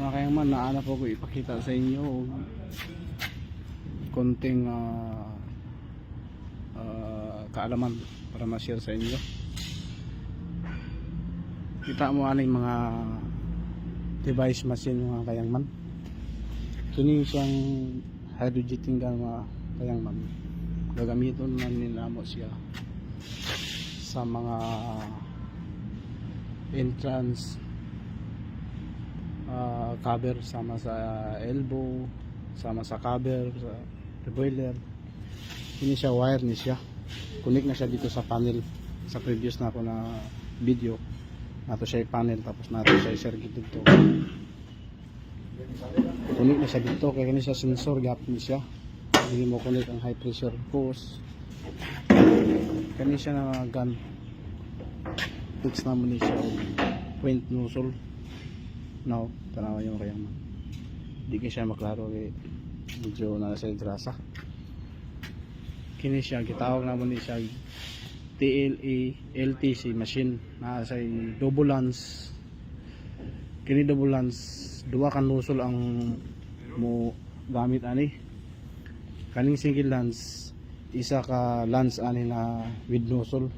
Mga kayangman, naana po ko ipakita sa inyo konting kaalaman para ma-share sa inyo. Kita mo aning mga device machine mga kayangman. Kini siyang hydrojetting gun mga kayangman. Gagamiton na nila mo siya sa mga entrance cover, sama sa elbow, sama sa cover sa boiler. Ini siya wire ni siya, connect na siya dito sa panel. Sa previous na ako na video nato siya panel, tapos nato siya circuit dito, connect na siya dito kaya kini siya sensor gap ni siya. Hindi mo connect ang high pressure hose, kani siya na gun fix naman ni siya point nozzle. Now tanawa nyo kaya man di ka siya maklaro kay medyo na sa grasa. Kini siya gitawag naman ni siya TLE LTC machine na sa double lance. Kini double lance, duwa ka nozzle ang mo gamit ani. Kaning single lance, isa ka lance ani na with nozzle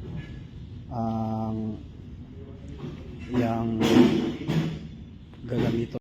ang yang gagamito.